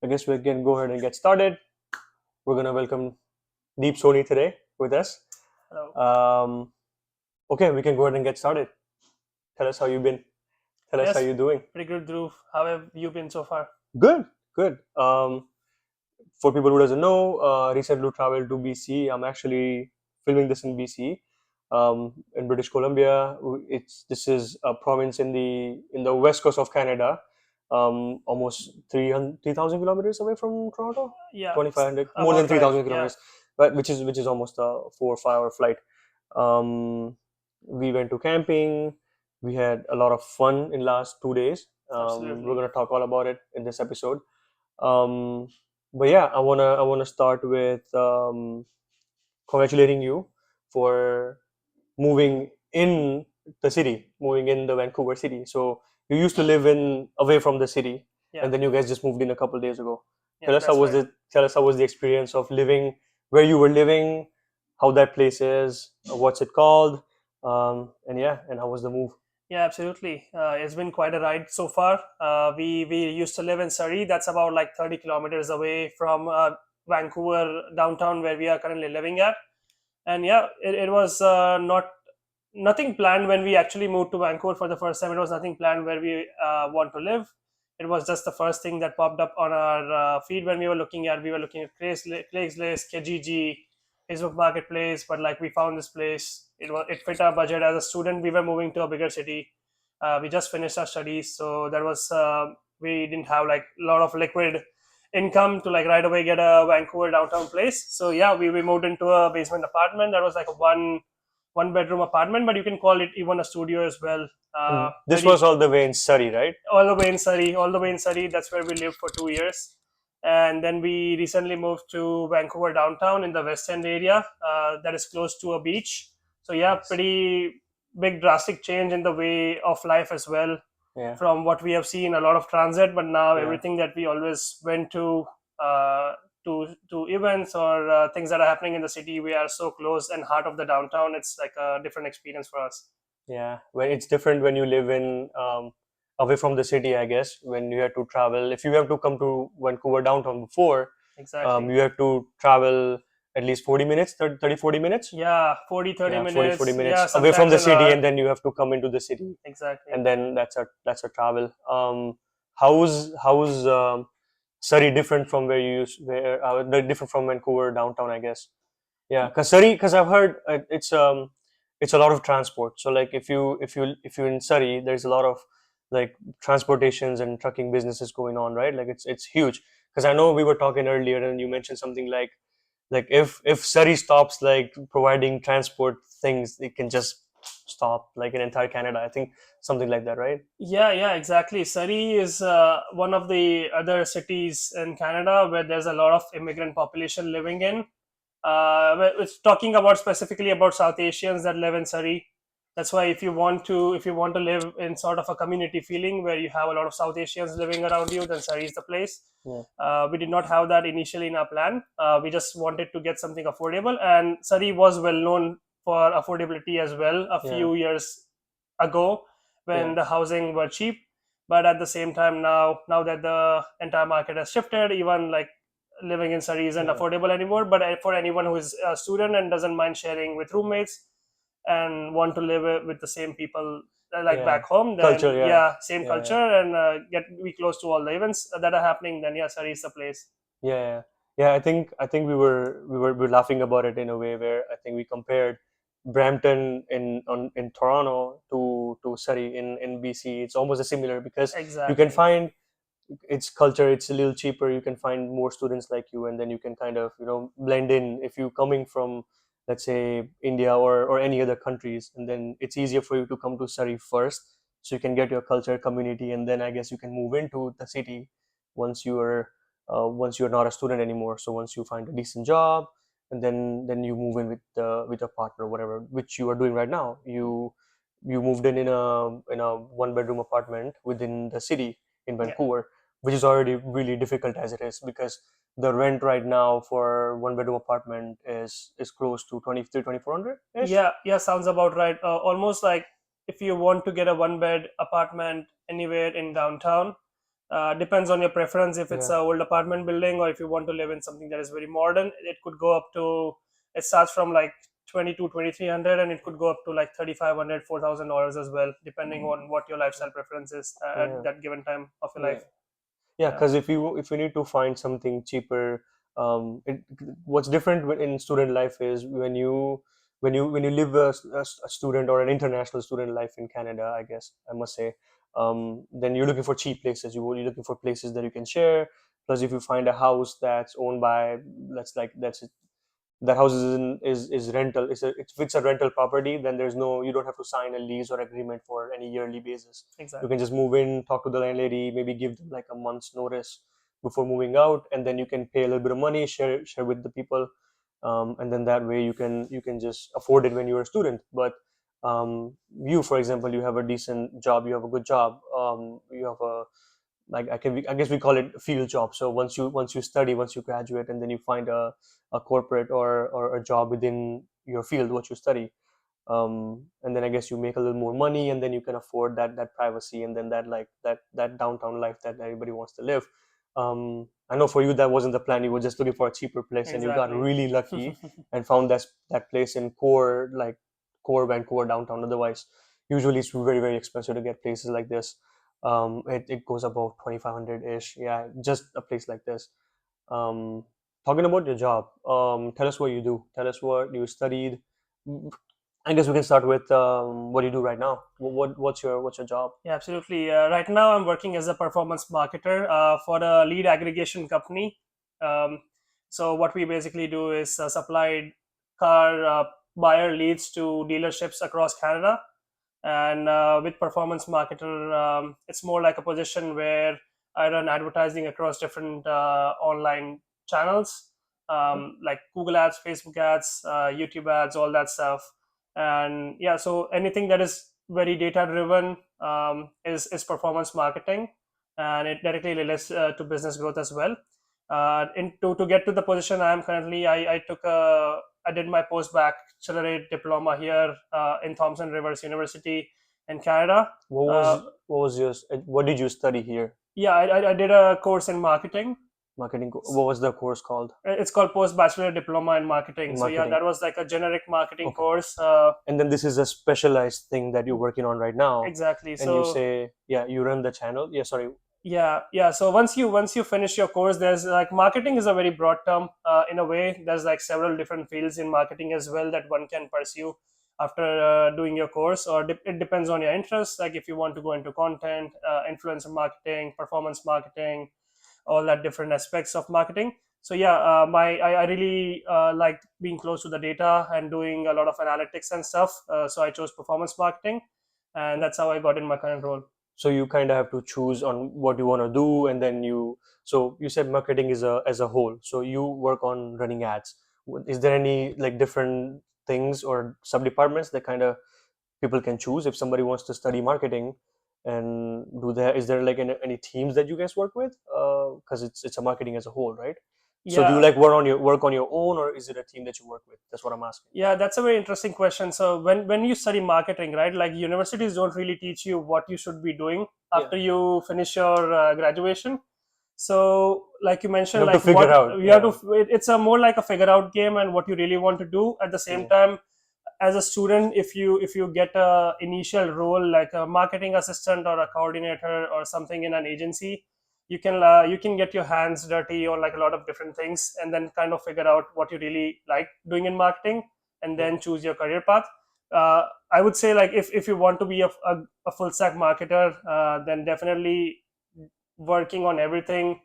I guess we can go ahead and get started. We're gonna welcome Deep Soni today with us. Hello. Um, okay, we can go ahead and get started. Tell us how you've been. Tell us how Yes, you're doing. pretty good, Dhruv. How have you been so far? Good, good. For people who doesn't know, recently traveled to BC. I'm actually filming this in BC, in British Columbia. It's this is a province in the west coast of Canada, almost 3,000 kilometers away from Toronto. Yeah, 2,500, more than about three right. thousand Yeah, kilometers, but which is almost a 4 or 5 hour flight. We went to camping. We had a lot of fun in last 2 days. We're absolutely. gonna talk all about it in this episode. um, but yeah, I wanna start with congratulating you for moving in moving in the Vancouver city. So you used to live in away from the city, Yeah, and then you guys just moved in a couple days ago. yeah, Tell us how that's was right. it? Tell us how was the experience of living where you were living, how that place is, what's it called, and yeah, and how was the move? Yeah, absolutely. It's been quite a ride so far. We used to live in Surrey. That's about like 30 kilometers away from Vancouver downtown, where we are currently living at. And yeah, it was not nothing planned when we actually moved to Vancouver for the first time. It was nothing planned where we want to live. It was just the first thing that popped up on our feed when we were looking at Craigslist, Kijiji, Facebook Marketplace. But like we found this place, it fit our budget. As a student, we were moving to a bigger city. We just finished our studies, so that was we didn't have like a lot of liquid income to like right away get a Vancouver downtown place. So yeah, we moved into a basement apartment that was like a one bedroom apartment, but you can call it even a studio as well. And this was Very all the way in Surrey, right? all the way in Surrey. That's where we lived for 2 years, and then we recently moved to Vancouver downtown in the West End area, that is close to a beach. So yeah, Nice. pretty big drastic change in the way of life as well Yeah, from what we have seen. A lot of transit, but now yeah. everything that we always went uh, to events or things that are happening in the city, we are so close and heart of the downtown. It's like a different experience for us. Yeah, when it's different when you live in away from the city, I guess. When you have to travel, if you have to come to Vancouver downtown before, Exactly. you have to travel at least 40 minutes, 30, 40 minutes. Yeah, 40, 30 Yeah, 40, 40 minutes. Yeah, minutes away from sometimes the an city, hour. and then you have to come into the city, Exactly. and then that's a travel. How's Surrey different from where you used where different from Vancouver downtown, I guess. Yeah, because I've heard it's a lot of transport. So like if you're in Surrey, there's a lot of like transportations and trucking businesses going on, right? Like it's huge. Because I know we were talking earlier, and you mentioned something like if Surrey stops like providing transport things, it can just stop like in entire Canada. I think something like that, right? Yeah, yeah, exactly. Surrey is one of the other cities in Canada where there's a lot of immigrant population living in. It's talking about specifically about South Asians that live in Surrey. That's why if you want to live in sort of a community feeling where you have a lot of South Asians living around you, then Surrey is the place. Yeah, We did not have that initially in our plan. We just wanted to get something affordable, and Surrey was well known for affordability as well a yeah, few years ago yeah, when the housing were cheap. But at the same time, now that the entire market has shifted, even like living in Surrey isn't yeah, affordable anymore. But for anyone who is a student and doesn't mind sharing with roommates and want to live with the same people like yeah. back home, Culture, then yeah, yeah, same yeah, culture yeah. and get be close to all the events that are happening. Then yeah, Surrey is the place. Yeah, yeah, yeah. I think we were laughing about it in a way where I think we compared Brampton in Toronto to Surrey in BC. It's almost a similar because you can Exactly. find its culture. It's a little cheaper. You can find more students like you, and then you can kind of blend in if you coming from, let's say, India or any other countries, and then it's easier for you to come to Surrey first, so you can get your culture community, and then I guess you can move into the city once you're not a student anymore. So once you find a decent job, and then you move in with a partner, whatever, which you are doing right now. You moved in a one bedroom apartment within the city in Yeah. Vancouver, which is already really difficult as it is because the rent right now for one bedroom apartment is close to 23 2400 ish. Yeah, yeah, sounds about right. Almost like if you want to get a one bed apartment anywhere in downtown, Depends on your preference. If it's Yeah, a old apartment building, or if you want to live in something that is very modern, it could go up to, it starts from like 20 to 2300, and it could go up to like 3500, $4000 as well, depending on what your lifestyle preference is at yeah, that given time of your yeah. life. Yeah, Yeah, because if you need to find something cheaper, what's different in student life is when you live a student or an international student life in Canada, I guess I must say, then you're looking for cheap places. You're looking for places that you can share. Plus, if you find a house that's owned by, that's that house is rental. If it's a rental property, then there's no you don't have to sign a lease or agreement for any yearly basis. You can exactly. just move in, talk to the landlady, maybe give them like a month's notice before moving out, and then you can pay a little bit of money, share with the people, and then that way you can just afford it when you're a student. But you, for example, you have a decent job, you have a good job, you have a like I guess we call it a field job. So once you study, once you graduate, and then you find a corporate or a job within your field what you study, and then I guess you make a little more money, and then you can afford that privacy, and then that downtown life that everybody wants to live. I know for you that wasn't the plan. You were just looking for a cheaper place, and you got Exactly. really lucky and found that place in core Vancouver downtown. Otherwise, usually it's very very expensive to get places like this. It goes above 2500 ish. Yeah, just a place like this. um, Talking about your job, tell us what you do. Tell us what you studied. I guess we can start with what do you do right now? What's your job? Yeah, absolutely. Right now, I'm working as a performance marketer for a lead aggregation company. Um, so, what we basically do is supply car buyer leads to dealerships across Canada. And with performance marketer, it's more like a position where I run advertising across different online channels, like Google ads, Facebook ads, YouTube ads, all that stuff. And yeah, so anything that is very data driven is performance marketing, and it directly relates to business growth as well. To get to the position I am currently, I did my post bachelorate diploma here in Thompson Rivers University in Canada. What Uh, was what did you study here? yeah, I did a course in marketing. What was the course called? It's called post bachelor diploma in marketing. In So yeah, marketing. that was like a generic marketing Okay. course. And then this is a specialized thing that you're working on right now, Exactly. and you So say, yeah, you run the channel. Yeah, sorry. yeah. So once you finish your course, there's like, marketing is a very broad term. In a way, there's like several different fields in marketing as well that one can pursue after doing your course, or it depends on your interests. Like if you want to go into content, influencer marketing, performance marketing, all that different aspects of marketing. So yeah, I really liked being close to the data and doing a lot of analytics and stuff. So I chose performance marketing, and that's how I got in my current role. So you kind of have to choose on what you want to do, and then you said marketing is a as a whole, so you work on running ads. Is there any like different things or sub departments that kind of people can choose if somebody wants to study marketing? And is there like any teams that you guys work with, because it's a marketing as a whole, right? So do you Yeah, like work on your own, or is it a team that you work with? That's what I'm asking. yeah, that's a very interesting question. So when you study marketing, right, like universities don't really teach you what you should be doing Yeah, after you finish your graduation. So like you you mentioned, have to like figure what out. you have to, Yeah, it's a more like a figure out game, and what you really want to do at the same yeah, time. As a student, if you get a initial role like a marketing assistant or a coordinator or something in an agency, you can get your hands dirty on like a lot of different things, and then kind of figure out what you really like doing in marketing, and yeah, then choose your career path. I would say, like, if you want to be a full stack marketer, then definitely working on everything,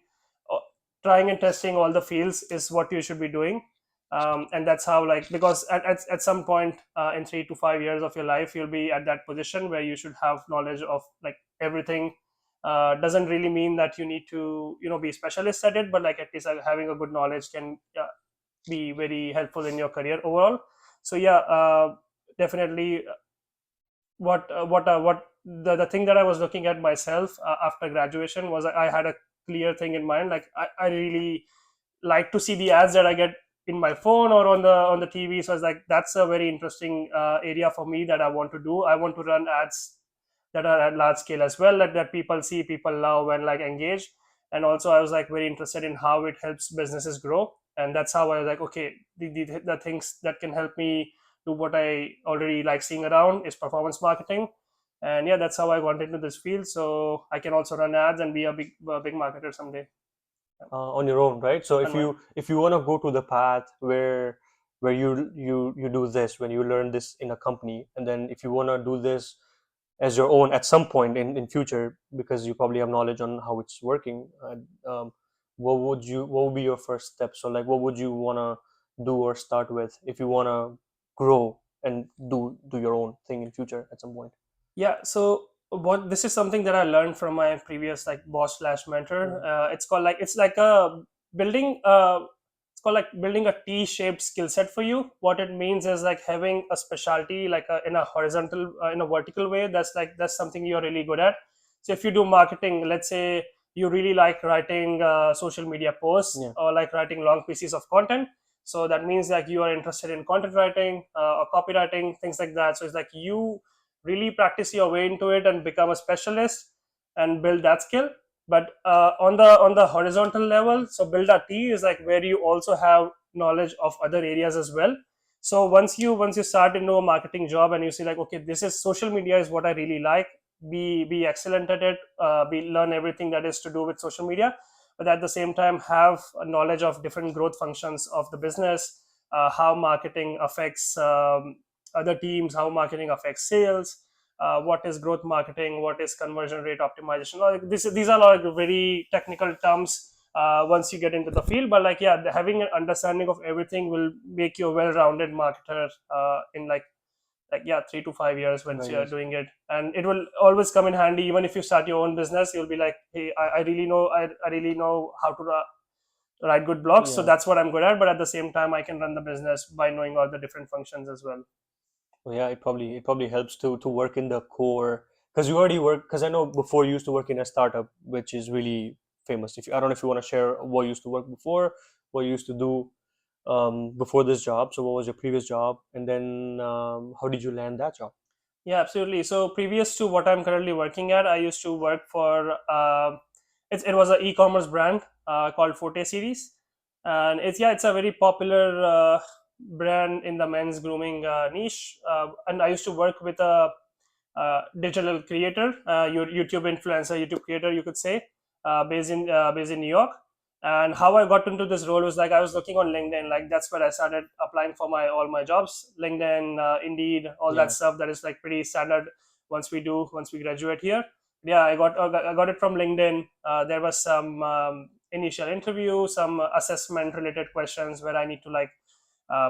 uh, trying and testing all the fields is what you should be doing. And that's how, like, because at some point in 3 to 5 years of your life, you'll be at that position where you should have knowledge of like everything. Doesn't really mean that you need to be specialist at it, but like at least having a good knowledge can be very helpful in your career overall. So yeah, definitely what the thing that I was looking at myself after graduation was, I had a clear thing in mind. Like I really like to see the ads that I get in my phone or on the TV. So I was like, that's a very interesting area for me that I want to do. I want to run ads that are at large scale as well, that people see, people love, and like engage. And also I was like very interested in how it helps businesses grow, and that's how I was like, okay, the things that can help me do what I already like seeing around is performance marketing. And yeah, that's how I got into this field, so I can also run ads and be a big marketer someday. On your own, right? So On my own. if you want to go to the path where you do this when you learn this in a company, and then if you want to do this as your own at some point in future, because you probably have knowledge on how it's working, what would be your first steps? So like what would you want to do or start with if you want to grow and do your own thing in future at some point? Yeah, so what this is something that I learned from my previous like boss slash mentor. Mhm. It's like a building it's called like building a T-shaped skill set for you. What it means is like having a specialty like in a horizontal in a vertical way. That's something you're really good at. So if you do marketing, let's say you really like writing social media posts Yeah. or like writing long pieces of content. So that means like you are interested in content writing or copywriting, things like that. So it's like you really practice your way into it and become a specialist and build that skill. But on the horizontal level, so build a T is like where you also have knowledge of other areas as well. So once you start into a marketing job and you see like, okay, this is social media is what I really like, be excellent at it, be learn everything that is to do with social media, but at the same time have a knowledge of different growth functions of the business, how marketing affects other teams, how marketing affects sales, what is growth marketing, what is conversion rate optimization. These are like very technical terms once you get into the field. But like, yeah, having an understanding of everything will make you a well-rounded marketer in like yeah 3 to 5 years once you are Nice. doing it, and it will always come in handy. Even if you start your own business, you'll be like, hey, I really know, I really know how to write good blogs, so Yeah. that's what I'm good at. But at the same time, I can run the business by knowing all the different functions as well. Well, yeah, it probably helps to work in the core, because you already work. Because I know before you used to work in a startup, which is really famous. If you, I don't know if you want to share what you used to work before, what you used to do before this job. So what was your previous job, and then how did you land that job? Yeah, absolutely. So previous to what I'm currently working at, I used to work for it was an e-commerce brand called Forte Series, and it's a very popular brand in the men's grooming niche. And I used to work with a digital creator, YouTube influencer, YouTube creator, you could say, based in New York. And how I got into this role was like I was looking on LinkedIn, like that's where I started applying for my all my jobs. LinkedIn, Indeed, all that Yeah. stuff that is like pretty standard once we graduate here. Yeah, I got it from LinkedIn. There was some initial interview, some assessment related questions where I need to like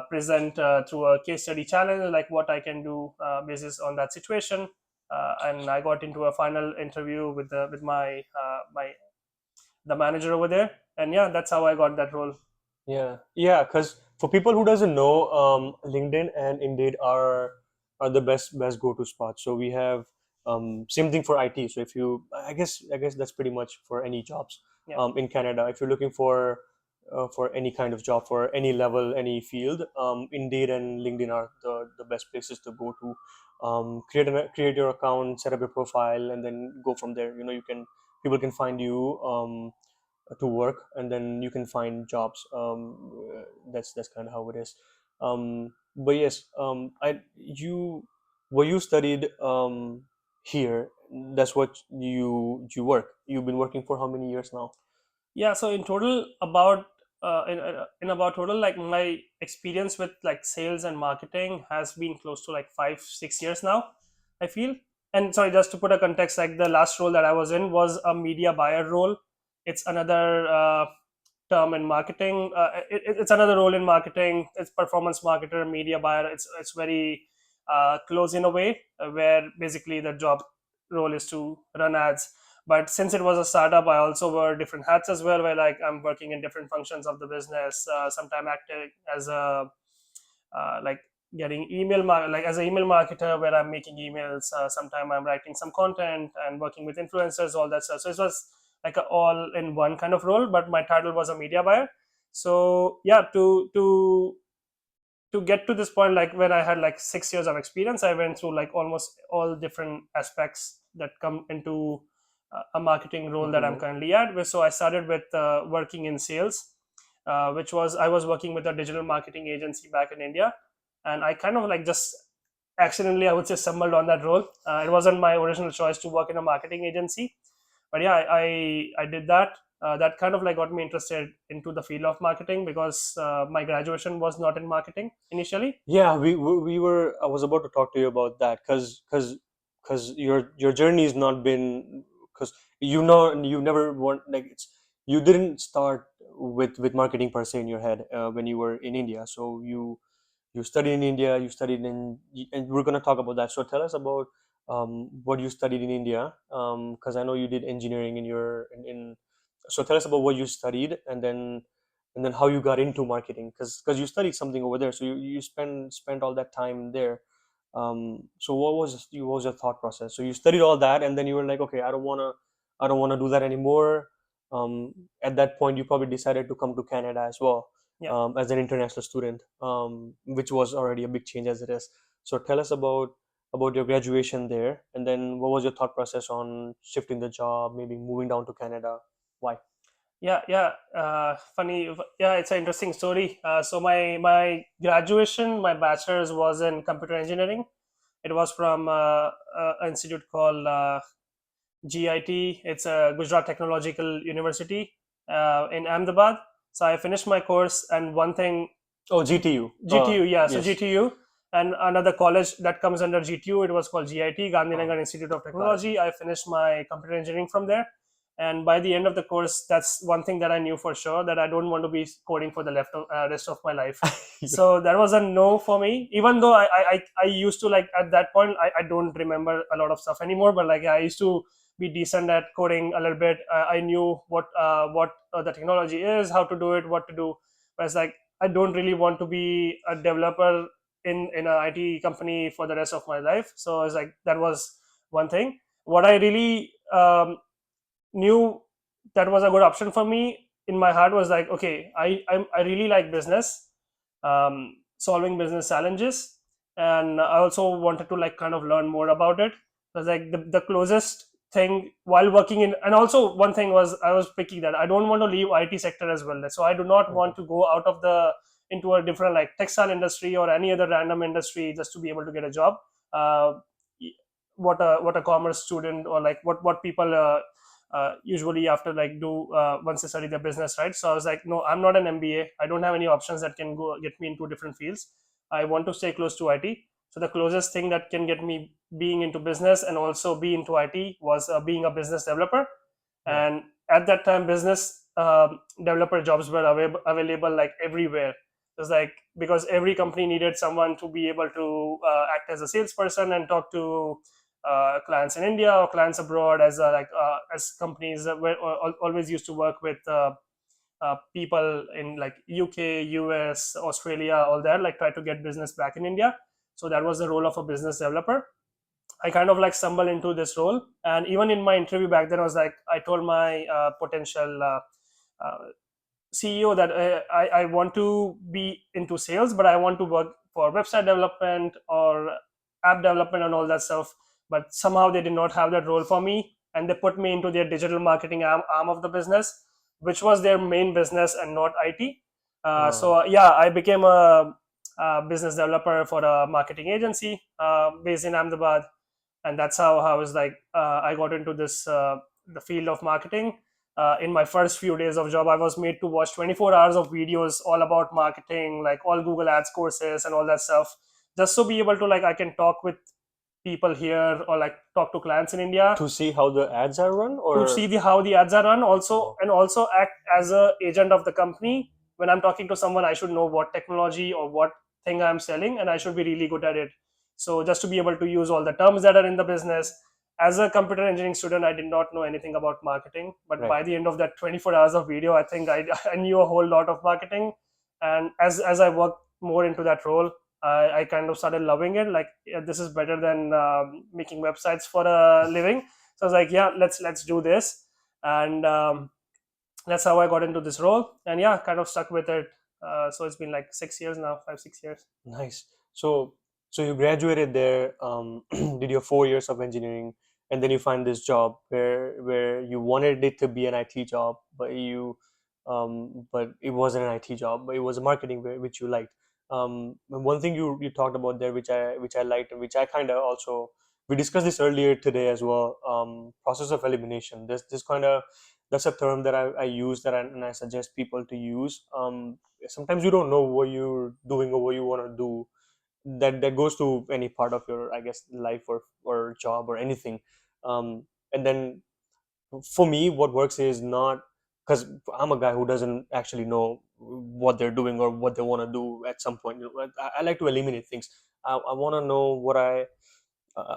present through a case study challenge, like what I can do basis on that situation. And I got into a final interview with my the manager over there, and yeah, that's how I got that role. Yeah, yeah. Because for people who doesn't know, LinkedIn and Indeed are the best go to spots. So we have same thing for IT. So if you, I guess that's pretty much for any jobs Yeah. in Canada. If you're looking for any kind of job for any level, any field, Indeed and LinkedIn are the best places to go to. Create your account, set up your profile, and then go from there. You know, you can people can find you. To work, and then you can find jobs. That's kind of how it is. But yes, I you where you studied here, that's what you work. You've been working for how many years now? Yeah, so in total about in about total like my experience with like sales and marketing has been close to like 5 6 years now, I feel. And sorry, just to put a context, like the last role that I was in was a media buyer role. It's another term in marketing. It's another role in marketing. It's performance marketer, media buyer. It's very close in a way, where basically the job role is to run ads. But since it was a startup, I also wear different hats as well, where like I'm working in different functions of the business. Sometime acting as a like getting like as an email marketer, where I'm making emails. Sometime I'm writing some content and working with influencers, all that stuff. So it was like a all in one kind of role, but my title was a media buyer. So yeah, to get to this point, like when I had like 6 years of experience, I went through like almost all different aspects that come into a marketing role that I'm Hmm. currently at. So I started with working in sales, which was I was working with a digital marketing agency back in India, and I kind of like just accidentally, I would say, stumbled on that role. It wasn't my original choice to work in a marketing agency, but yeah, I did that. That kind of like got me interested into the field of marketing because my graduation was not in marketing initially. Yeah, we were. I was about to talk to you about that because your journey has not been, because you never want, like, it's, you didn't start with marketing per se in your head when you were in India. So you studied in India, you studied in, and we're going to talk about that. So tell us about what you studied in India, because I know you did engineering in. So tell us about what you studied, and then how you got into marketing, because you studied something over there, so you spent all that time there. So what was your thought process? So you studied all that, and then you were like, okay, I don't want to do that anymore. At that point, you probably decided to come to Canada as well, Yeah. as an international student, which was already a big change as it is. So tell us about your graduation there, and then what was your thought process on shifting the job, maybe moving down to Canada? Why? Yeah. Funny. Yeah, it's an interesting story. So my graduation, my bachelor's was in computer engineering. It was from an institute called GIT. It's a Gujarat Technological University in Ahmedabad. So I finished my course, and one thing, Oh, GTU. GTU, yeah, so Yes, GTU, and another college that comes under GTU, it was called GIT, uh, Gandhinagar Institute of got it. Technology. I finished my computer engineering from there, and by the end of the course, that's one thing that I knew for sure, that I don't want to be coding for the rest of my life. Yeah. So that was a no for me. Even though I used to, like, at that point, I don't remember a lot of stuff anymore, but like I used to be decent at coding a little bit. I knew what the technology is, how to do it, what to do. But it's like I don't really want to be a developer in an IT company for the rest of my life. So it's like that was one thing. What I really knew that was a good option for me in my heart was like, okay, I really like business, solving business challenges, and I also wanted to like kind of learn more about it. It was like the closest thing while working in, and also one thing was I was picky that I don't want to leave IT sector as well. So I do not want Okay. to go out of the into a different like textile industry or any other random industry just to be able to get a job. Uh, what a commerce student, or like what people usually after like do once they study their business, right? So I was like, no, I'm not an MBA. I don't have any options that can go get me into different fields. I want to stay close to IT. So the closest thing that can get me being into business and also be into IT was being a business developer. Right. And at that time, business developer jobs were available like everywhere. It was like because every company needed someone to be able to act as a salesperson and talk to clients in India or clients abroad, as as companies were always used to work with people in like UK, US, Australia, all that, like try to get business back in India. So that was the role of a business developer. I kind of like stumbled into this role, and even in my interview back then, I was like, I told my potential uh, CEO that I want to be into sales, but I want to work for website development or app development and all that stuff. But somehow they did not have that role for me, and they put me into their digital marketing arm of the business, which was their main business and not IT. Uh, Yeah, I became a business developer for a marketing agency based in Ahmedabad, and that's how I was like I got into this the field of marketing. In my first few days of job, I was made to watch 24 hours of videos all about marketing, like all Google Ads courses and all that stuff, just to be able to like I can talk with people here or like talk to clients in India to see how the ads are run, to or see the how the ads are run also, oh, and also act as a agent of the company. When I'm talking to someone, I should know what technology or what thing I'm selling, and I should be really good at it. So just to be able to use all the terms that are in the business. As a computer engineering student, I did not know anything about marketing, but right. by the end of that 24 hours of video, I think I knew a whole lot of marketing. And as I worked more into that role, I kind of started loving it. Like, yeah, this is better than making websites for a living. So I was like, yeah, let's do this, and that's how I got into this role, and yeah, kind of stuck with it. So it's been like 6 years now, 5 6 years. Nice. So you graduated there, did your 4 years of engineering, and then you find this job where you wanted it to be an IT job, but it wasn't an IT job, but it was a marketing which you liked. And one thing you talked about there, which I liked, and which I kind of also, we discussed this earlier today as well. Process of elimination. This kind of, that's a term that I use, and I suggest people to use. Sometimes you don't know what you're doing or what you want to do. That goes to any part of your, I guess, life or job or anything. And then for me, what works is not, because I'm a guy who doesn't actually know what they're doing or what they want to do at some point. I like to eliminate things. I want to know what I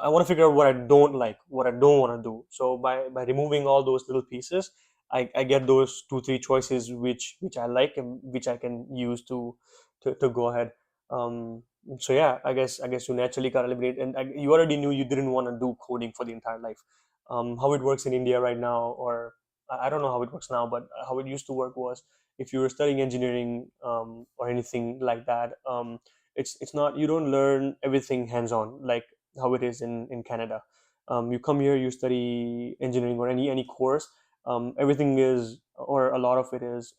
want to figure out what I don't like, what I don't want to do. So by removing all those little pieces, I get those two three choices which I like and which I can use to go ahead. Um, so yeah, I guess you naturally got eliminated, and you already knew you didn't want to do coding for the entire life. How it works in India right now, or I don't know how it works now, but how it used to work was, if you were studying engineering or anything like that, it's not, you don't learn everything hands on like how it is in Canada. You come here, you study engineering or any course. Everything is, or a lot of it is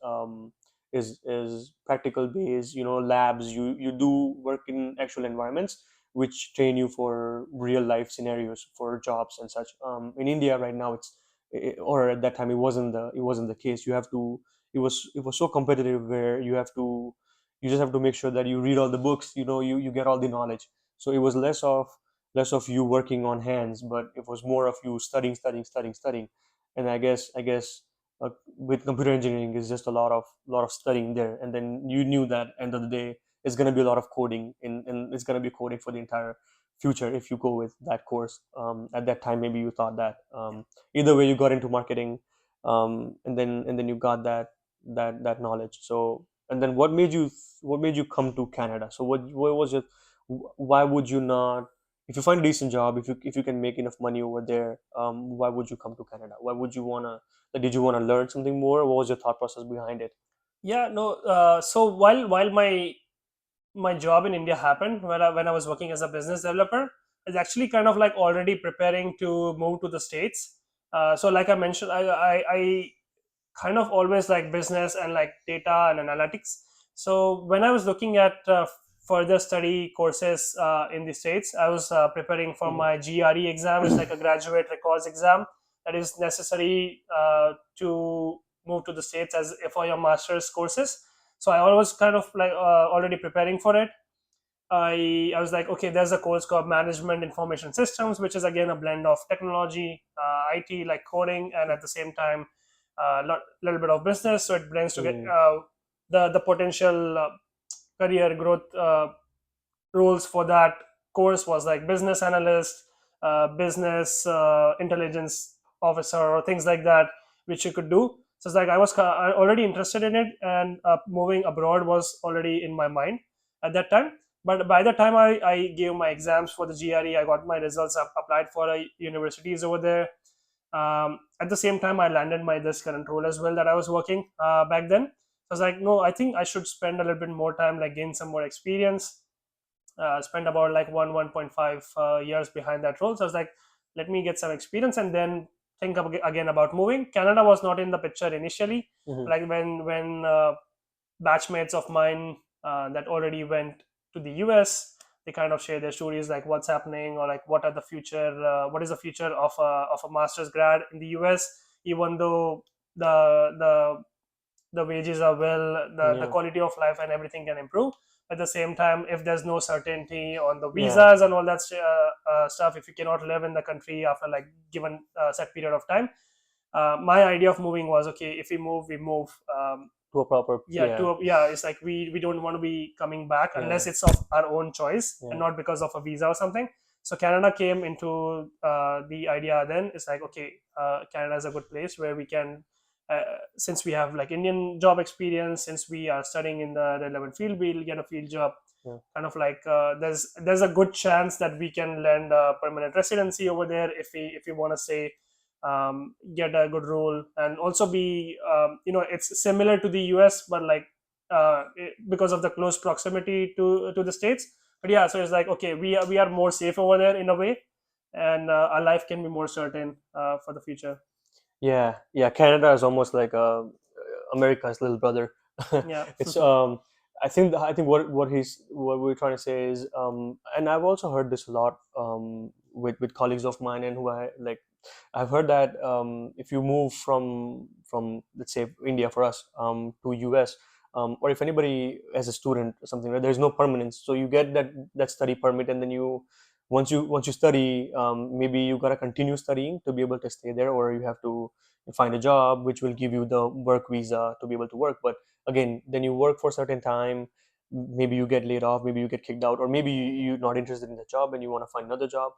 practical based. Labs. You do work in actual environments which train you for real life scenarios for jobs and such. In India right now, or at that time, it wasn't the case. You have to. It was so competitive where you just have to make sure that you read all the books. You get all the knowledge. So it was less of you working on hands, but it was more of you studying, studying, studying, studying. And I guess with computer engineering is just a lot of studying there, and then you knew that end of the day it's going to be a lot of coding, and it's going to be coding for the entire future if you go with that course. At that time, maybe you thought that. Either way, you got into marketing, and then you got that knowledge. So, and then what made you come to Canada? So what was it? Why would you not, if you find a decent job, if you can make enough money over there, why would you come to Canada? Why would you wanna, like, did you want to learn something more? What was your thought process behind it? Yeah, no. So while my job in India happened, when I was working as a business developer, is actually kind of like already preparing to move to the States. So like I mentioned, I kind of always like business and like data and analytics. So when I was looking at further study courses in the States, I was preparing for Mhm. my GRE exam. It's like a graduate records exam that is necessary to move to the States as for your master's courses. So I was kind of like already preparing for it. I was like, okay, there's a course called Management Information Systems, which is again a blend of technology, IT, like coding, and at the same time, a little bit of business. So it blends to get Mm. the potential career growth roles for that course was like business analyst, business intelligence officer, or things like that, which you could do. So it's like I was already interested in it, and moving abroad was already in my mind at that time. But by the time I gave my exams for the GRE, I got my results, I applied for universities over there. At the same time, I landed my this current role as well that I was working back then. So I was like, no, I think I should spend a little bit more time, like gain some more experience. Spent about like 1.5 years behind that role. So I was like, let me get some experience and then think again about moving. Canada was not in the picture initially. Mhm. Like when batchmates of mine that already went to the US, they kind of share their stories, like what's happening, or like what is the future of a master's grad in the US, even though the the wages are well, the Yeah. quality of life and everything can improve. At the same time, if there's no certainty on the Yeah. visas and all that stuff, if you cannot live in the country after like given set period of time, my idea of moving was, okay, if we move, To a proper. yeah, Yeah. yeah, it's like we don't want to be coming back Yeah. unless it's of our own choice and Yeah. not because of a visa or something. So Canada came into the idea. Then it's like, okay, Canada is a good place where we can, since we have like Indian job experience, since we are studying in the relevant field, we'll get a field job. Yeah. Kind of like there's a good chance that we can land a permanent residency over there if we want to say, get a good role, and also be, it's similar to the US, but like because of the close proximity to the States. But yeah, so it's like, okay, we are more safe over there in a way. and our life can be more certain for the future. Yeah, yeah. Canada is almost like America's little brother. Yeah. It's I think what we're trying to say is and I've also heard this a lot with colleagues of mine and who I like. I've heard that if you move from let's say India for us to US, or if anybody as a student or something, right, there's no permanence. So you get that study permit, and then you once you study, maybe you gotta continue studying to be able to stay there, or you have to find a job which will give you the work visa to be able to work. But again, then you work for a certain time, maybe you get laid off, maybe you get kicked out, or maybe you're not interested in the job and you want to find another job,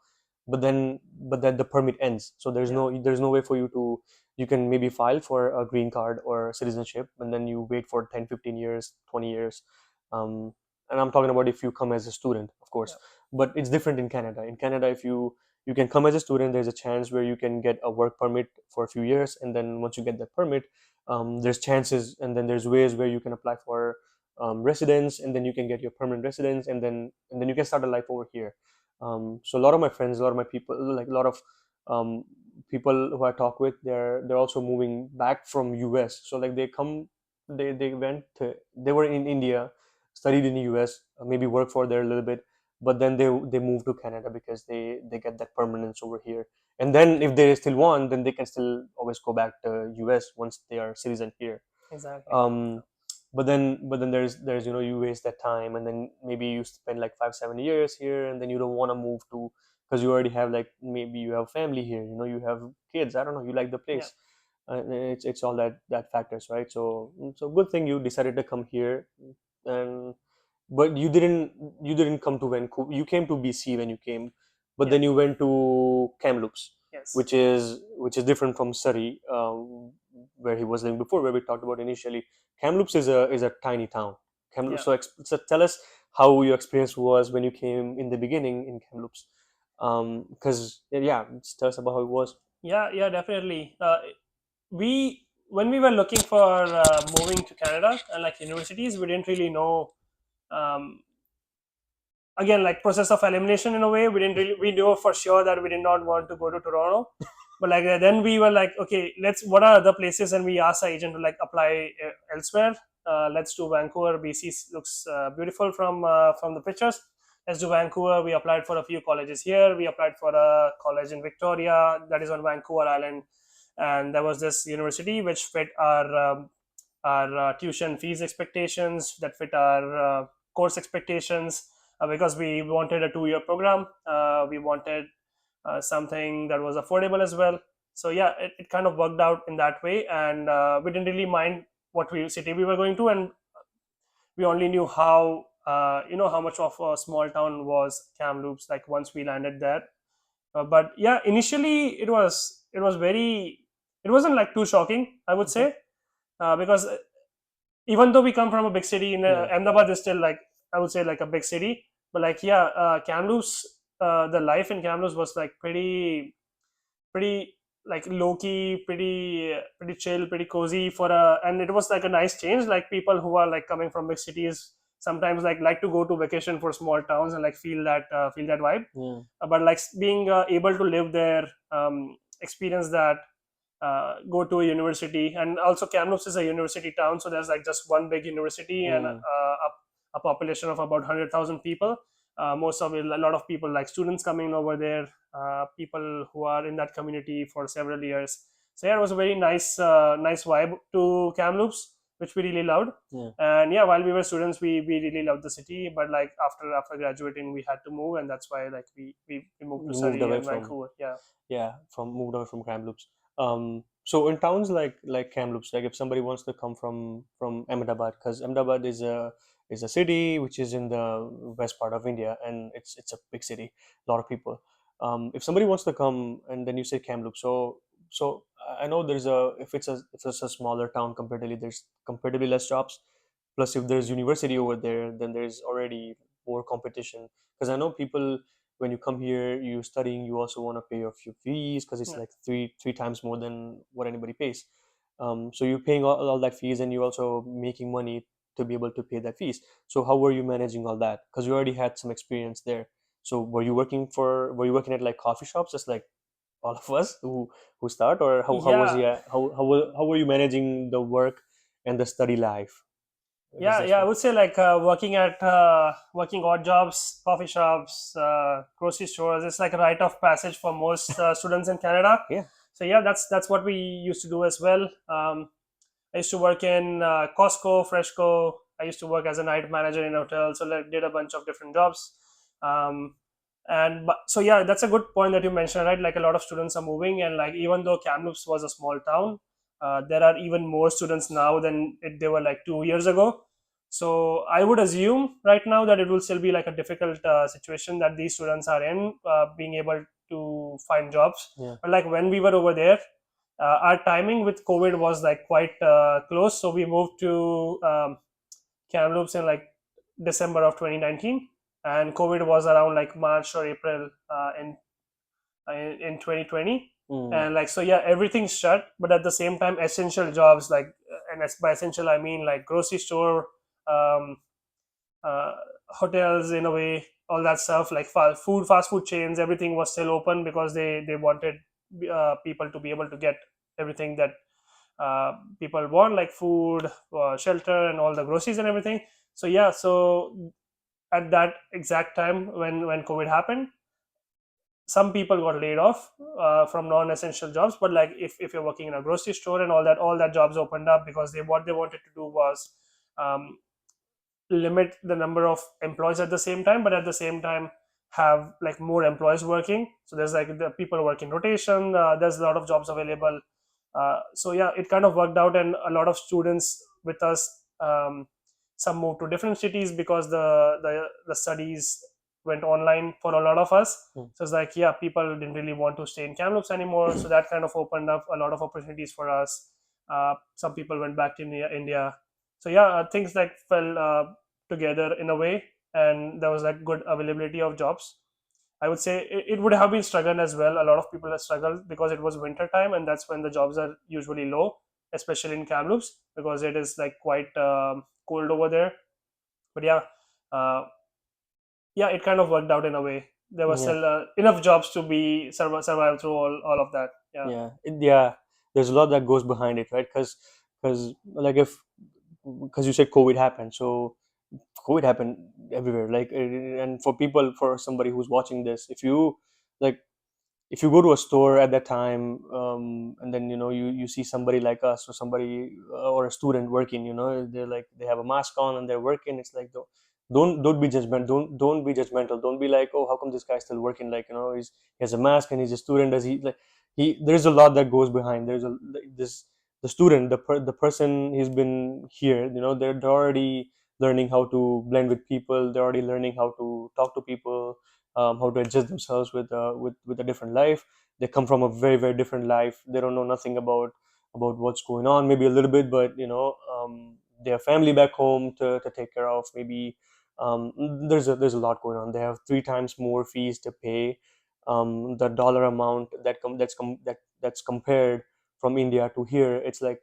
but then the permit ends. So Yeah, there's no way for you to, you can maybe file for a green card or citizenship, and then you wait for 10, 15 years, 20 years. um, and I'm talking about if you come as a student, of yeah, course. But it's different in Canada. In Canada, if you can come as a student, there's a chance where you can get a work permit for a few years, and then once you get that permit, there's chances, and then there's ways where you can apply for residence, and then you can get your permanent residence, and then you can start a life over here. So a lot of my friends, a lot of my people, like a lot of um, people who I talk with, they're also moving back from US. So like they went to, they were in India, studied in the US, maybe worked for there a little bit, but then they move to Canada because they get that permanence over here. And then if they still want, then they can still always go back to US once they are citizen here. exactly. um but then there's you waste that time, and then maybe you spend like 5 7 years here, and then you don't want to move to, because you already have, like, maybe you have family here, you have kids, I don't know, you like the Yeah, place. It's all that factors, right? So good thing you decided to come here. And but you didn't come to Vancouver, you came to BC when you came, but yeah, then you went to Kamloops, yes, which is different from Surrey, where he was living before, where we talked about initially. Kamloops is a tiny town. Kamloops. yeah, So tell us how your experience was when you came in the beginning in Kamloops, because yeah, just tell us about how it was. yeah, yeah, definitely. We When we were looking for moving to Canada and like universities, we didn't really know. Um, Again, like process of elimination in a way, we knew for sure that we did not want to go to Toronto, but like then we were like, okay, let's, what are other places, and we asked our agent to like apply elsewhere. Let's do Vancouver. BC looks beautiful from the pictures. Let's do Vancouver. We applied for a few colleges here. We applied for a college in Victoria that is on Vancouver Island, and there was this university which fit our tuition fees expectations, that fit our course expectations, because we wanted a 2 year program. We wanted something that was affordable as well. So yeah, it kind of worked out in that way, and we didn't really mind what city we were going to, and we only knew how how much of a small town was Kamloops. Like once we landed there, but yeah, initially it was very, it wasn't like too shocking, I would Okay. say, because even though we come from a big city in Yeah. Ahmedabad is still like, I would say, like a big city, but like yeah, Kamloops, the life in Kamloops was like pretty like low key, pretty chill, pretty cozy for a, and it was like a nice change. Like people who are like coming from big cities sometimes like to go to vacation for small towns and like feel that vibe. Yeah. But like being able to live there, experience that, go to a university, and also Kamloops is a university town, so there's like just one big university and Mm. a population of about 100,000 people. Most of it, a lot of people like students coming over there, people who are in that community for several years. So yeah, it was a very nice vibe to Kamloops, which we really loved. Yeah. And yeah, while we were students, we really loved the city. But like after graduating, we had to move, and that's why like we moved to You moved Surrey away and from, Vancouver. Yeah, yeah, from moved away from Kamloops. So in towns like Kamloops, like if somebody wants to come from Ahmedabad, because Ahmedabad is a city which is in the west part of India, and it's a big city, a lot of people. If somebody wants to come, and then you say Kamloops, so I know there's a, if it's a smaller town, comparatively there's comparatively less jobs. Plus, if there's university over there, then there's already more competition. Because I know people, when you come here, you studying, you also want to pay off your fees, because it's yeah. like three times more than what anybody pays. So you're paying all that fees, and you're also making money to be able to pay that fees. So how were you managing all that? Because you already had some experience there. So were you working at like coffee shops, just like all of us who start, or how was Yeah, you how were you managing the work and the study life? I guess that's yeah. I what. would say like working odd jobs, coffee shops, grocery stores. It's like a rite of passage for most students in Canada. Yeah. So yeah, that's what we used to do as well. I used to work in Costco, Freshco. I used to work as a night manager in hotels, so like did a bunch of different jobs. Um, and but so yeah, that's a good point that you mentioned, right? Like a lot of students are moving, and like even though Kamloops was a small town, there are even more students now than they were like 2 years ago. So I would assume right now that it will still be like a difficult situation that these students are in, being able to find jobs. Yeah. But like when we were over there, our timing with COVID was like quite close. So we moved to Kamloops in like December of 2019, and COVID was around like March or April in 2020. Mm. And like so, yeah, everything's shut. But at the same time, essential jobs like, and by essential I mean like grocery store, um, uh, hotels in a way, all that stuff like fast food chains, everything was still open because they wanted people to be able to get everything that people want, like food, shelter, and all the groceries and everything. So yeah, so at that exact time when COVID happened, some people got laid off from non-essential jobs. But like if you're working in a grocery store and all that jobs opened up because they what they wanted to do was um, limit the number of employees at the same time, but at the same time have like more employees working. So there's like the people work in rotation. There's a lot of jobs available. So yeah, it kind of worked out, and a lot of students with us, some moved to different cities because the studies went online for a lot of us. Mm. So it's like, yeah, people didn't really want to stay in Kamloops anymore, so that kind of opened up a lot of opportunities for us. Some people went back to India. So yeah, things like fell together in a way, and there was like good availability of jobs. I would say it would have been struggled as well. A lot of people have struggled because it was winter time, and that's when the jobs are usually low, especially in Kamloops because it is like quite cold over there. But yeah, uh, yeah, it kind of worked out in a way. There was Yeah. still enough jobs to be survive through all of that. Yeah. Yeah. Yeah. There's a lot that goes behind it, right? Because like if because you said COVID happened, so COVID happened everywhere. Like, and for people, for somebody who's watching this, like if you go to a store at that time, and then you see somebody like us, or somebody, or a student working, they're like, they have a mask on and they're working. It's like, don't be judgmental. Don't be judgmental. Don't be like, oh, how come this guy's still working? Like, he has a mask and he's a student. Does he like he There's a lot that goes behind. There's a like, this the student, the person, he's been here, they're already learning how to blend with people. They're already learning how to talk to people, how to adjust themselves with a different life. They come from a very, very different life. They don't know nothing about what's going on, maybe a little bit, but they have family back home to take care of. Maybe there's a lot going on. They have three times more fees to pay. The dollar amount that's compared from India to here, it's like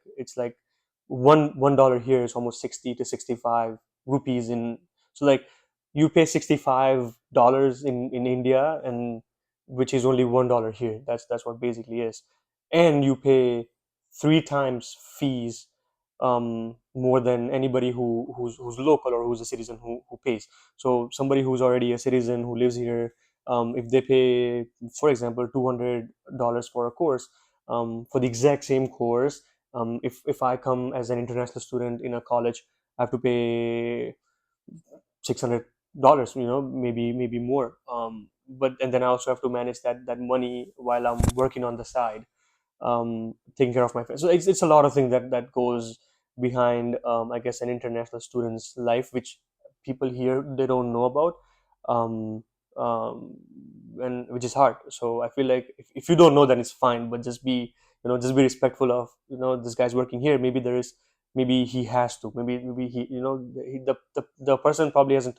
$1 here is almost 60 to 65 rupees in. So like, you pay $65 in India, and which is only $1 here. That's what basically is. And you pay three times fees, more than anybody who's local, or who's a citizen who pays. So somebody who's already a citizen who lives here, if they pay, for example, $200 for a course, for the exact same course, if I come as an international student in a college, I have to pay $600, maybe more. But and then I also have to manage that money while I'm working on the side, taking care of my friends. So it's a lot of things that goes behind, I guess, an international student's life, which people here, they don't know about, um, um, and which is hard. So I feel like if you don't know, then it's fine, but just be respectful of, this guy's working here. Maybe he has to. Maybe he, the person probably hasn't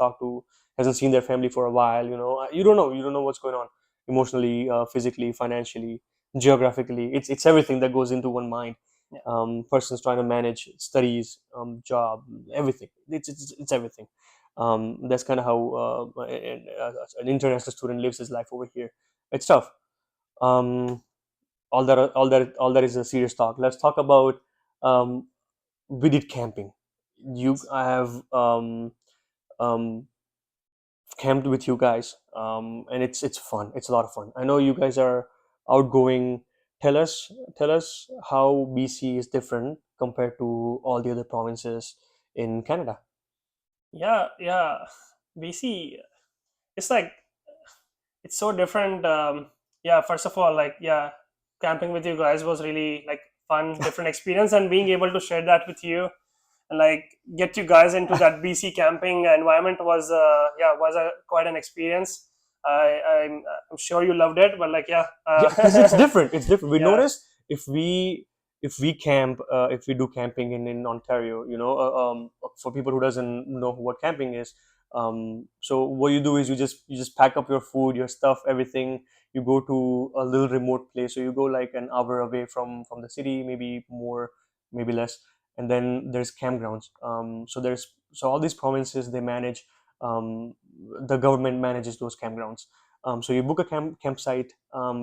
seen their family for a while. You don't know what's going on emotionally, physically, financially, geographically. It's everything that goes into one mind. Yeah. Person's trying to manage studies, job, everything. It's everything. That's kind of how an international student lives his life over here. It's tough. Um, all that is a serious talk. Let's talk about, um, we did camping. I have um, camped with you guys, and it's fun. It's a lot of fun. I know you guys are outgoing. Tell us how BC is different compared to all the other provinces in Canada. Yeah. BC, it's like it's so different. Yeah, first of all, like, yeah, camping with you guys was really like fun, different experience, and being able to share that with you and like get you guys into that BC camping environment was yeah, was a quite an experience. I'm sure you loved it, but like, yeah, Yeah, because it's different. It's different. We yeah. notice if we camp, if we do camping in Ontario, for people who doesn't know what camping is. So what you do is you just pack up your food, your stuff, everything. You go to a little remote place, so you go like an hour away from the city, maybe more, maybe less. And then there's campgrounds. So all these provinces, they manage, the government manages those campgrounds. So you book a campsite,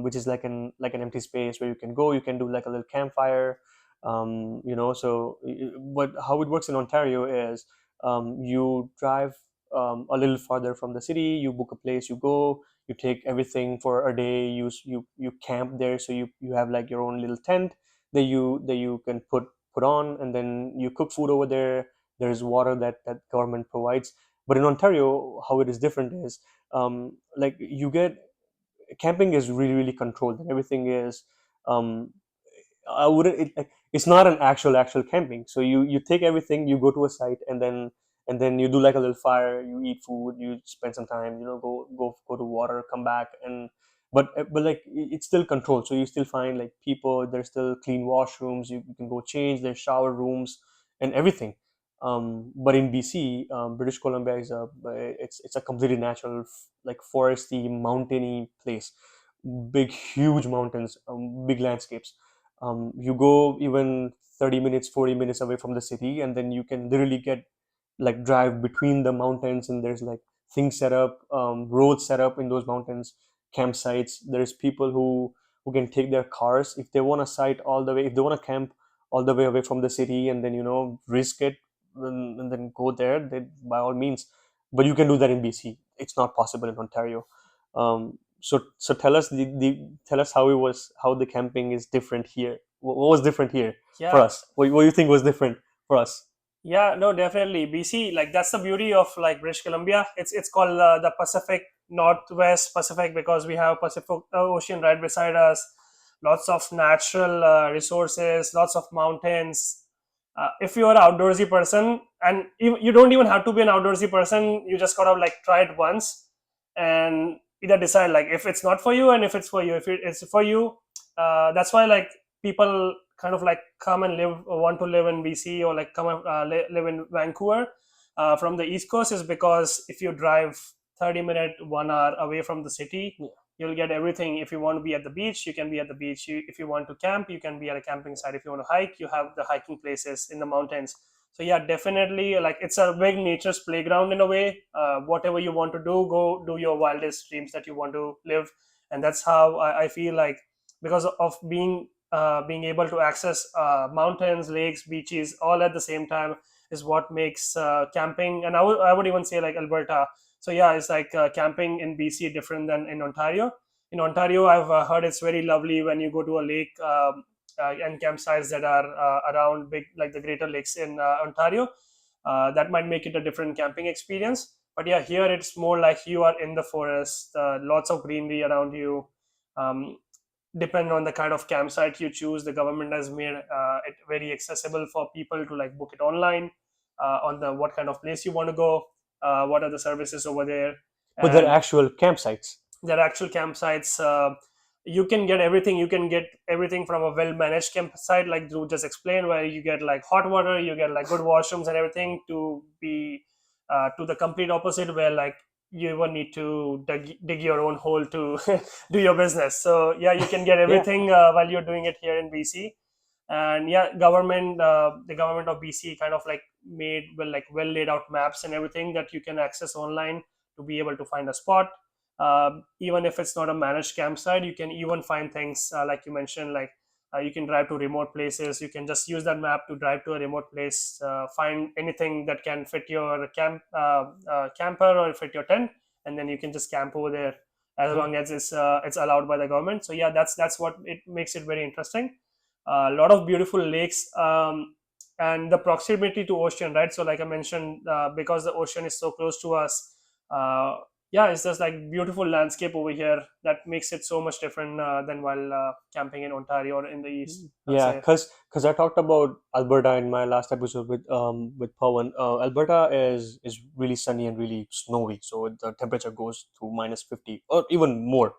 which is like an empty space where you can go. You can do like a little campfire. But how it works in Ontario is, you drive, a little farther from the city. You book a place. You go. You take everything for a day. You camp there. So you have like your own little tent that you can put on, and then you cook food over there. There's water that government provides. But in Ontario, how it is different is, like you get camping is really really controlled, and everything is, um I wouldn't it's not an actual camping. So you take everything, you go to a site, and then you do like a little fire, you eat food, you spend some time, go to water, come back. But like it's still controlled. So you still find like people, there's still clean washrooms, you can go change, there's shower rooms and everything. But in BC, British Columbia is a completely natural, like foresty, mountainy place. Big huge mountains, big landscapes. You go even 30 minutes, 40 minutes away from the city, and then you can literally get like drive between the mountains, and there's like things set up, roads set up in those mountains, campsites. There's people who can take their cars if they want to site all the way, if they want to camp all the way away from the city, and then risk it, and then go there, they, by all means. But you can do that in BC. It's not possible in Ontario. So tell us how the camping is different here. What was different here for Yeah. us? What do you think was different for us? Yeah, no, definitely. BC, like that's the beauty of like British Columbia. It's called the Pacific Northwest Pacific because we have Pacific Ocean right beside us. Lots of natural resources, lots of mountains. If you're an outdoorsy person, and you don't even have to be an outdoorsy person, you just gotta like try it once and either decide like if it's not for you and if it's for you. If it's for you, that's why like people kind of like come and live or want to live in BC or like come and live in Vancouver from the East Coast is because if you drive 30-minute 1 hour away from the city, Yeah. you'll get everything. If you want to be at the beach, you can be at the beach. If you want to camp, you can be at a camping site. If you want to hike, you have the hiking places in the mountains. So yeah, definitely like it's a big nature's playground in a way. Whatever you want to do, go do your wildest dreams that you want to live. And that's how I feel like because of being able to access mountains, lakes, beaches all at the same time is what makes camping. And I would even say like Alberta. So yeah, it's like camping in BC different than in Ontario. In Ontario, I've heard it's very lovely when you go to a lake and campsites that are around big like the Greater Lakes in Ontario. That might make it a different camping experience. But yeah, here it's more like you are in the forest, lots of greenery around you. Um, Depend on the kind of campsite you choose, the government has made it very accessible for people to like book it online on the what kind of place you want to go, what are the services over there. But they're And actual campsites. their actual campsites, you can get everything. You can get everything from a well managed campsite like Drew just explained, where you get like hot water, you get like good washrooms and everything, to be to the complete opposite where like you even need to dig your own hole to do your business. So yeah, you can get Yeah. everything while you're doing it here in BC. And yeah, the government of BC kind of like made well laid out maps and everything that you can access online to be able to find a spot. Even if it's not a managed campsite, you can even find things like you mentioned, like you can drive to remote places. You can just use that map to drive to a remote place, find anything that can fit your camper or fit your tent, and then you can just camp over there as Mhm. long as it's allowed by the government. So yeah, that's what it makes it very interesting. A lot of beautiful lakes, and the proximity to ocean, right? So like I mentioned, because the ocean is so close to us, uh, yeah, it's just like beautiful landscape over here that makes it so much different than while camping in Ontario or in the east, I'll Yeah, say. because I talked about Alberta in my last episode with Pawan. Alberta is really sunny and really snowy, so the temperature goes to -50 or even more.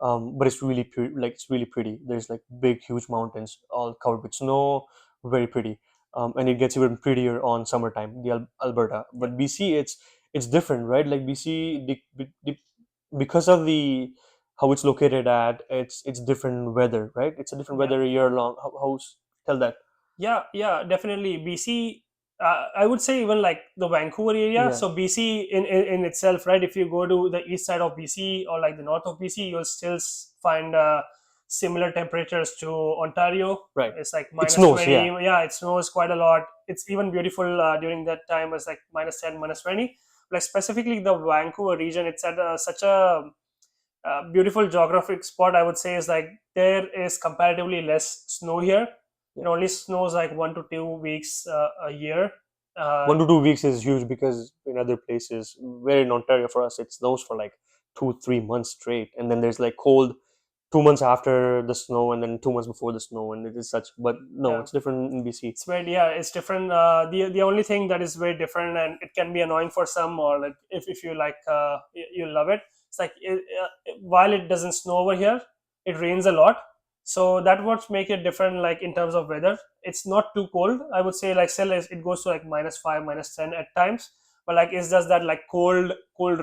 But it's really like it's really pretty. There's like big, huge mountains all covered with snow, very pretty. And it gets even prettier on summertime, the Alberta. Yeah, But BC, it's different, right? Like BC, because of the how it's located at, it's different weather, right? It's a different yeah. weather year long. How's tell that? Yeah, definitely. BC, I would say even like the Vancouver area. Yeah, So BC in itself, right? If you go to the east side of BC or like the north of BC, you'll still find similar temperatures to Ontario. right. It's like It minus snows, 20. yeah. Yeah, it snows quite a lot. It's even beautiful during that time. It's like -10, -20. Like specifically the Vancouver region, it's at such a beautiful geographic spot, I would say, is like there is comparatively less snow here. Yeah. It only snows like 1 to 2 weeks a year. One Uh, to 2 weeks is huge because in other places, where in Ontario for us, it snows for like 2 3 months straight, and then there's like cold 2 months after the snow, and then 2 months before the snow, and it is such. But no, yeah, it's different in BC. it's very, yeah, it's different. The only thing that is very different, and it can be annoying for some, or like if you like you love it. It's like while it doesn't snow over here, it rains a lot. So that what make it different. Like in terms of weather, it's not too cold. I would say like still it goes to like -5, -10 at times. But like it's just that like cold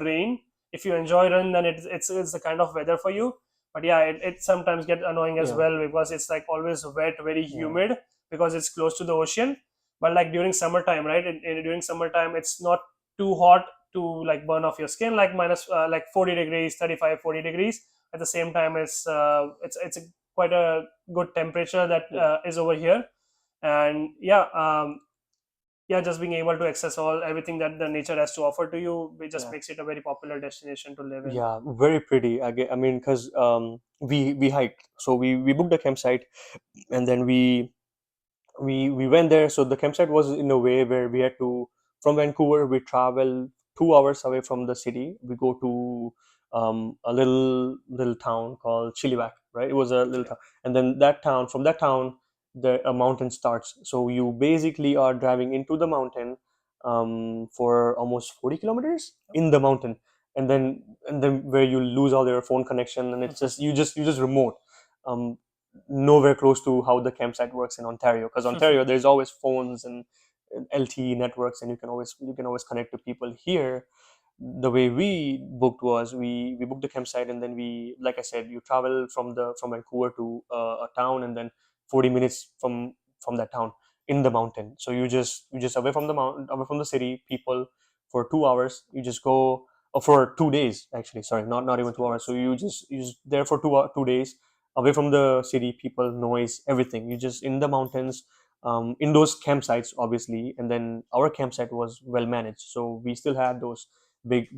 rain. If you enjoy rain, then it's the kind of weather for you. But yeah, it sometimes get annoying as Yeah, well because it's like always wet, very yeah, humid because it's close to the ocean. But like during summertime, right, during summertime it's not too hot to like burn off your skin, like minus like 40 degrees, 35, 40 degrees. At the same time, it's quite a good temperature that yeah, is over here. And yeah, yeah, just being able to access all everything that the nature has to offer to you, it just yeah. makes it a very popular destination to live in. Yeah, very pretty. I mean, because we hiked, so we booked a campsite, and then we went there. So the campsite was in a way where we had to, from Vancouver we travel 2 hours away from the city. We go to a little town called Chilliwack, right? It was a little Actually, town, and then from that town the a mountain starts. So you basically are driving into the mountain for almost 40 kilometers in the mountain, and then where you lose all your phone connection, and it's just you just remote. um, Nowhere close to how the campsite works in Ontario, because Ontario there's always phones and LTE networks, and you can always connect to people. Here the way we booked was we booked the campsite, and then we, like I said, you travel from Vancouver to a town, and then 40 minutes from that town in the mountain. So you just away from the mountain, away from the city people, for 2 hours. You just go, for 2 days actually, sorry, not even it's 2 hours. So nice. you just there for 2 days, away from the city people, noise, everything. You just in the mountains, in those campsites obviously. And then our campsite was well managed, so we still had those big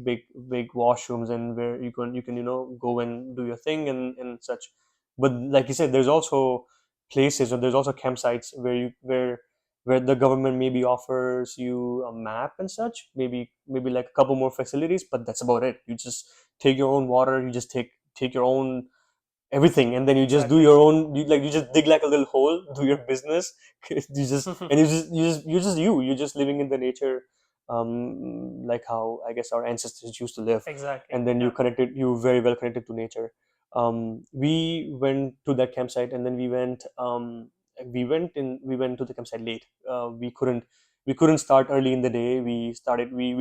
washrooms, and where you can go and do your thing and such. But like you said, there's also places, or there's also campsites where the government maybe offers you a map and such, maybe like a couple more facilities, but that's about it. You just take your own water, you just take your own everything, and then you just do Exactly. your own, you just dig like a little hole, do your business. You're just living in the nature, like how I guess our ancestors used to live. Exactly. And then Yeah. you very well connected to nature. We went to that campsite, and then we went to the campsite late. We couldn't start early in the day. We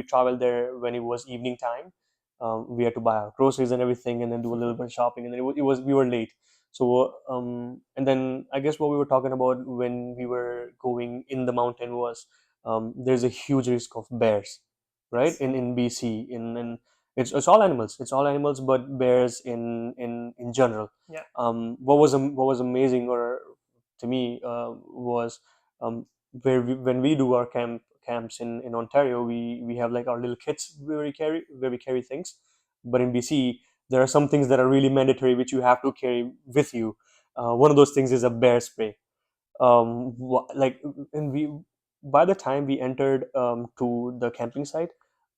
traveled there when it was evening time. We had to buy our groceries and everything, and then do a little bit of shopping, and then we were late. So and then I guess what we were talking about when we were going in the mountain was, there's a huge risk of bears, right? Yes. In BC, in it's all animals. It's all animals, but bears in general. Yeah. What was amazing, or to me, was, when we do our camps in Ontario, we have like our little kits where we carry things, but in BC there are some things that are really mandatory which you have to carry with you. One of those things is a bear spray. Like, and we by the time we entered to the camping site,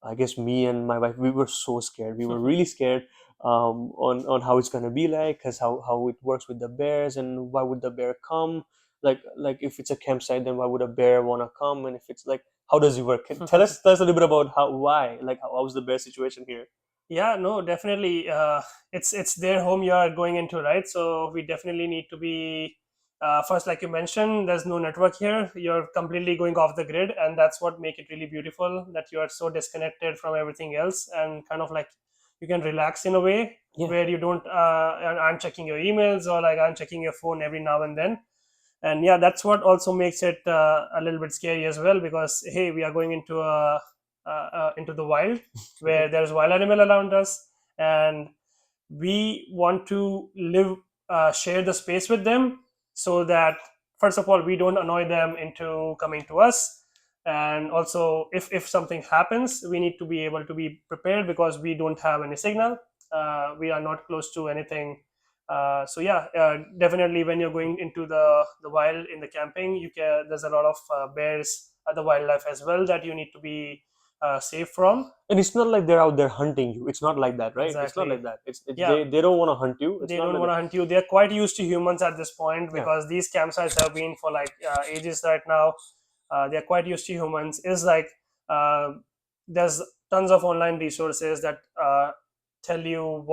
I guess me and my wife, we were so scared. We were really scared, on how it's going to be like, because how it works with the bears, and why would the bear come, like if it's a campsite, then why would a bear want to come, and if it's like, how does it work? Tell us a little bit about how, why, like, how's the bear situation here. Yeah, no, definitely. It's their home you are going into, right? So we definitely need to be first, like you mentioned. There's no network here. You're completely going off the grid, and that's what make it really beautiful. That you are so disconnected from everything else, and kind of like you can relax in a way Yeah. where you don't aren't checking your emails or like aren't checking your phone every now and then. And yeah, that's what also makes it a little bit scary as well, because hey, we are going into the wild Yeah. where there's wild animal around us, and we want to live share the space with them, so that first of all we don't annoy them into coming to us, and also if something happens we need to be able to be prepared because we don't have any signal, we are not close to anything. So yeah, definitely when you're going into the wild in the camping, you can there's a lot of bears, other wildlife as well that you need to be safe from. And it's not like they're out there hunting you. It's not like that, right? It's not like Exactly. that. It's Yeah, they don't want to hunt you. It's they not don't like want that. to hunt you. They're quite used to humans at this point Yeah. because these campsites have been for like ages right now. They're quite used to humans. It's like uh, there's tons of online resources that tell you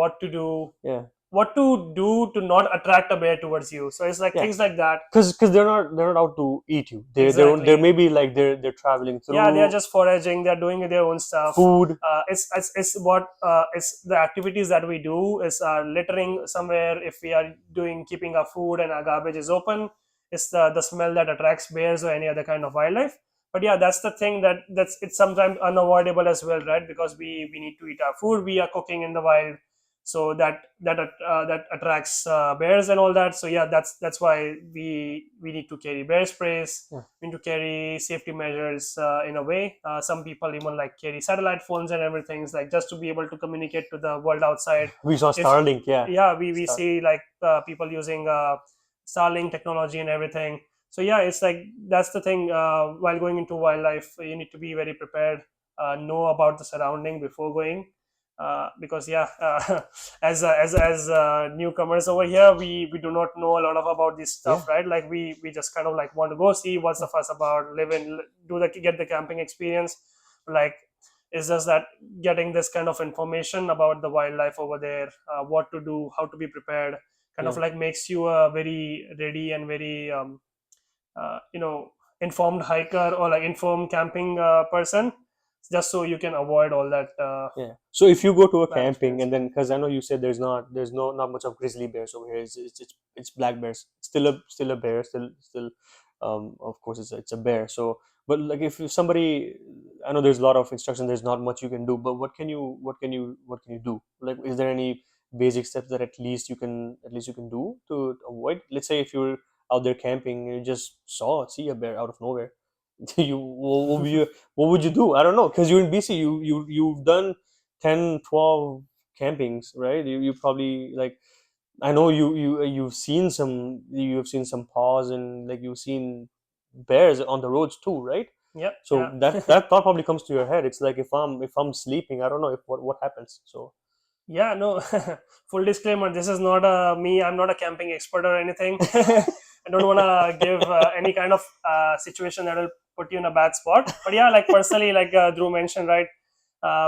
Yeah. what to do to not attract a bear towards you. So it's like Yeah. things like that. Because they're not out to eat you. They're Exactly. maybe like they're traveling Yeah, they are through just foraging. They're doing their own stuff. food. It's what it's the activities that we do is littering somewhere. If we are doing keeping our food and our garbage is open, it's the smell that attracts bears or any other kind of wildlife. But yeah, that's the thing that's it's sometimes unavoidable as well, right? Because we need to eat our food. We are cooking in the wild, so that attracts bears and all that. So yeah, that's why we need to carry bear sprays. Yeah. We need to carry safety measures in a way. Some people even like carry satellite phones and everything, like just to be able to communicate to the world outside. We saw If Starlink. Yeah. yeah, we Star. see like people using Starlink technology and everything. So yeah, it's like that's the thing. While going into wildlife, you need to be very prepared, know about the surrounding before going, because yeah, as newcomers over here, we do not know a lot of about this Yeah. stuff, right? Like we just kind of like want to go see what's the fuss about, live in, do the get the camping experience, like it's just that getting this kind of information about the wildlife over there, what to do, how to be prepared, kind of Yeah. like makes you a very ready and very you know, informed hiker or like informed camping person, just so you can avoid all that Yeah. So if you go to a bad camping, experience. and then, because I know you said there's no not much of grizzly bears over here. It's black bears. Still a bear. Still, of course it's a bear. So, but like if somebody, I know there's a lot of instruction. There's not much you can do. But what can you do? Like, is there any basic steps that at least you can do to avoid? Let's say if you're out there camping and you just see a bear out of nowhere. What would you do? I don't know, because you're in BC. You've done 10, 12 campings, right? You probably, like, I know you've seen some paws, and like you've seen bears on the roads too, right? Yep. So Yeah. that thought probably comes to your head. It's like, if I'm sleeping, I don't know if what happens. So Yeah, no. Full disclaimer, this is not me, I'm not a camping expert or anything. I don't want to give any kind of situation that will put you in a bad spot. But yeah, like personally, like Drew mentioned, right?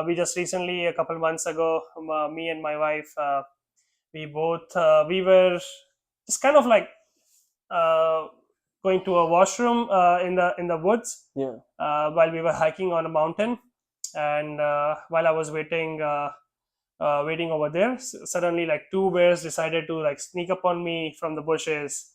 We just recently, a couple months ago, me and my wife, we both we were just kind of like uh, going to a washroom in the woods yeah. while we were hiking on a mountain, and while I was waiting. waiting over there. Suddenly, like two bears decided to like sneak up on me from the bushes,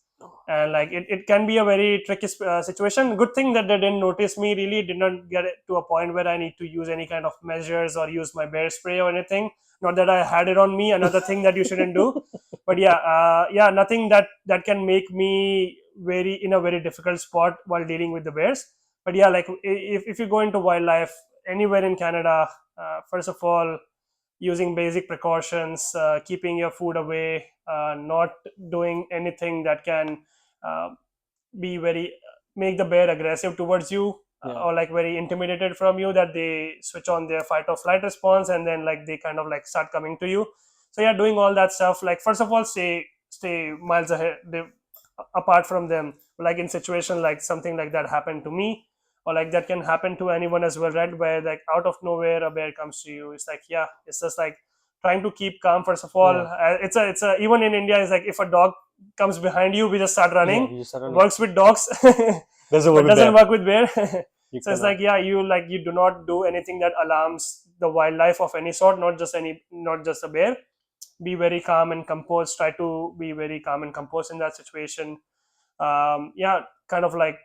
and like it can be a very tricky situation. Good thing that they didn't notice me. Really, did not get it to a point where I need to use any kind of measures or use my bear spray or anything. Not that I had it on me. Another thing that you shouldn't do. But yeah, nothing that can make me very in a very difficult spot while dealing with the bears. But yeah, like if you go into wildlife anywhere in Canada, first of all, using basic precautions, keeping your food away, not doing anything that can uh, be very make the bear aggressive towards you, Yeah, or like very intimidated from you, that they switch on their fight or flight response, and then like they kind of like start coming to you. So yeah, doing all that stuff, like first of all, stay miles ahead, apart from them. Like in situation like something like that happened to me, or like that can happen to anyone as well, right? Where like out of nowhere a bear comes to you, it's like, yeah, it's just like trying to keep calm first of all. yeah, It's a even in India, it's like if a dog comes behind you, we just start yeah. running. You just suddenly Works with dogs doesn't work but with doesn't bear. work with bear. You So it's like, cannot. yeah, you do not do anything that alarms the wildlife of any sort, not just a bear. Be very calm and composed, try to be very calm and composed in that situation. Yeah, kind of like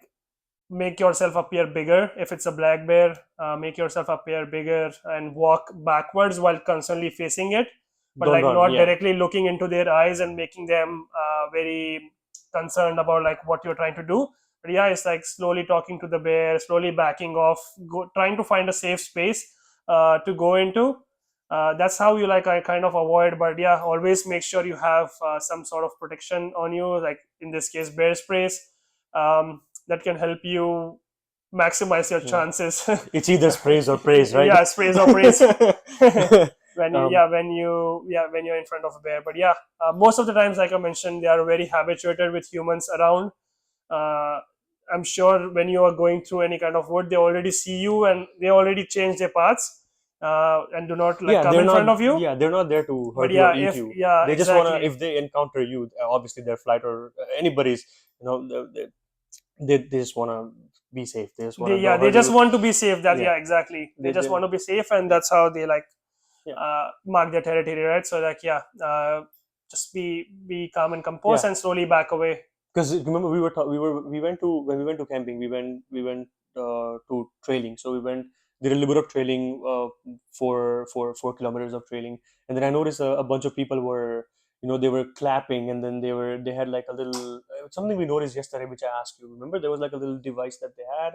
make yourself appear bigger. If it's a black bear, make yourself appear bigger and walk backwards while constantly facing it, but Don't like run. not Yeah, directly looking into their eyes and making them very concerned about like what you're trying to do. But yeah, it's like slowly talking to the bear, slowly backing off, trying to find a safe space to go into. That's how you like I kind of avoid. But yeah, always make sure you have some sort of protection on you, like in this case bear sprays, that can help you maximize your yeah. chances. It's either sprays or praise, right? Yeah, sprays or praise. um, When you're in front of a bear. But yeah, most of the times, like I mentioned, they are very habituated with humans around. uh, I'm sure when you are going through any kind of wood, they already see you and they already change their paths, and do not like yeah, come they're in front not. of you. Yeah, they're not there to But hurt you or yeah, eat if you. yeah, They just wanna. exactly. If they encounter you, obviously their flight or anybody's, they just wanna be safe. They just wanna They not hurt just you. want to be safe. That Yeah, Yeah, exactly, they just they want to be safe, and that's how they like yeah, mark their territory, right? So like, yeah, just be calm and composed yeah. and slowly back away. Because remember we went to when we went to camping, we went to trailing. So we went did a little bit of trailing, for 4 kilometers of trailing, and then I noticed a bunch of people were, they were clapping, and then they had like a little, something we noticed yesterday, which I asked you. Remember, there was like a little device that they had,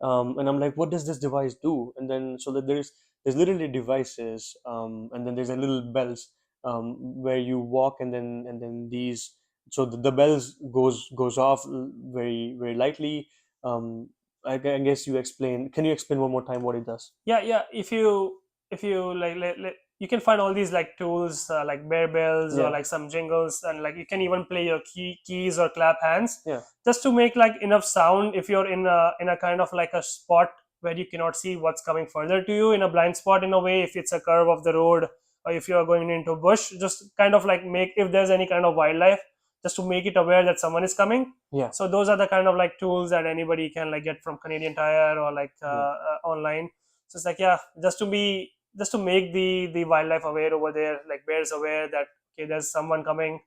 and I'm like, what does this device do? And then so that there's literally devices, and then there's a little bells, where you walk, and then these, so the bells goes off very very lightly. Um, I guess you explain. Can you explain one more time what it does? Yeah, yeah, if you like, you can find all these like tools, like bear bells or Yeah, like some jingles, and like you can even play your keys or clap hands, yeah, just to make like enough sound if you're in a kind of like a spot where you cannot see what's coming further to you, in a blind spot in a way, if it's a curve of the road, or if you're going into a bush, just kind of like make, if there's any kind of wildlife, just to make it aware that someone is coming. yeah, So those are the kind of like tools that anybody can like get from Canadian Tire or like yeah, online. So it's like, yeah, just to make the wildlife aware over there, like bears aware that okay, there's someone coming.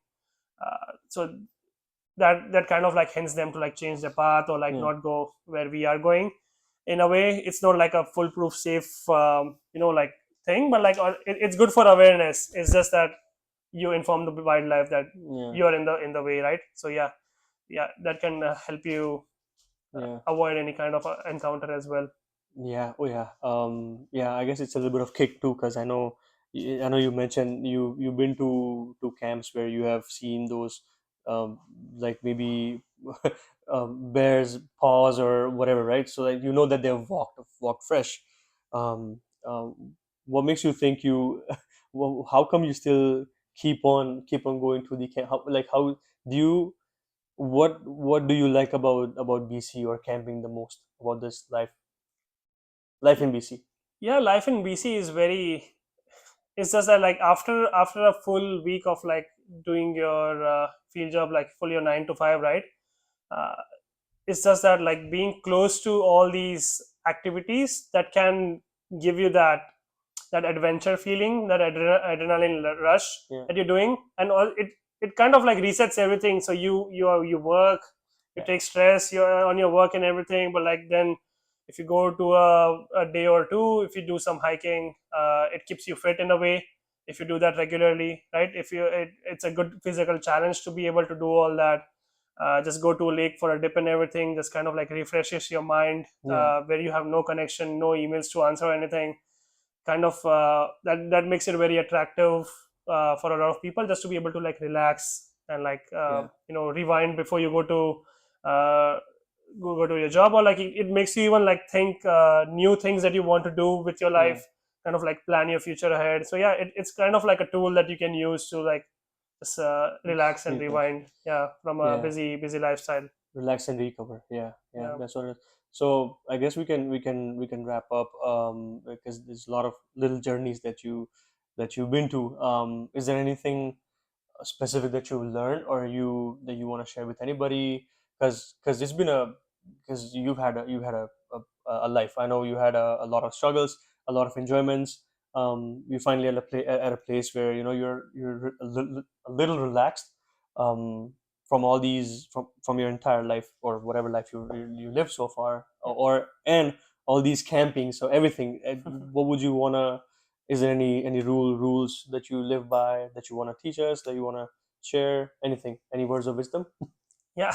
So that kind of like hints them to like change their path or like yeah, not go where we are going. In a way, it's not like a foolproof safe, like thing, but like it's good for awareness. It's just that you inform the wildlife that yeah, you're in the way, right? So yeah, that can help you yeah. avoid any kind of encounter as well. Yeah, oh yeah. Yeah, I guess it's a little bit of kick too, because I know you mentioned you've been to camps where you have seen those, like maybe bears paws or whatever, right? So like that they've walked fresh. Um, what makes you think well, how come you still keep on going to the camp? How do you what do you like about BC or camping the most about this life in BC? Yeah, life in BC is very, it's just that like after a full week of like doing your field job, like full your 9 to 5, right? uh, it's just that like being close to all these activities that can give you that that adventure feeling, that adrenaline rush Yeah. that you're doing, and all it kind of like resets everything. So you work, you Yeah. take stress, you're on your work and everything, but like then if you go to a day or two, if you do some hiking, it keeps you fit in a way. If you do that regularly, right, it's a good physical challenge to be able to do all that. Just go to a lake for a dip and everything, just kind of like refreshes your mind, Yeah. where you have no connection, no emails to answer or anything. Kind of that makes it very attractive for a lot of people, just to be able to like relax and like Yeah. rewind before you uh, go to your job, or like it makes you even like think new things that you want to do with your Yeah. life, kind of like plan your future ahead. So yeah, it's kind of like a tool that you can use to like just relax and Refresh. rewind, yeah, from a Yeah. busy lifestyle. Relax and recover. Yeah. Yeah, Yeah. that's what it is. So I guess we can wrap up, because there's a lot of little journeys that you've been to. Is there anything specific that you learned, or you that you want to share with anybody? Because it's been a because you've had a life. I know you had a lot of struggles, a lot of enjoyments. You finally at a place where you're a little relaxed, um, from all these from your entire life, or whatever life you live so far, Yeah. and all these camping, so everything. What would you wanna Is there any rules that you live by, that you want to teach us, that you want to share? Anything? Any words of wisdom? Yeah.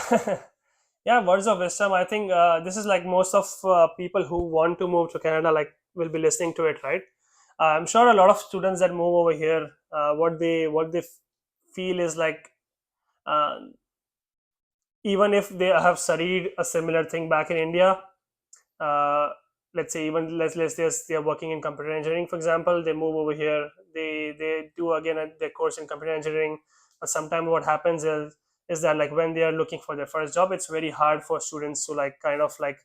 Yeah, words of wisdom. I think this is like most of people who want to move to Canada like will be listening to it, right? I'm sure a lot of students that move over here, what they feel is like, uh, even if they have studied a similar thing back in India, uh, let's say even let's say they're working in computer engineering, for example, they move over here, they do again their course in computer engineering. But sometimes what happens is that like when they are looking for their first job, it's very hard for students to like kind of like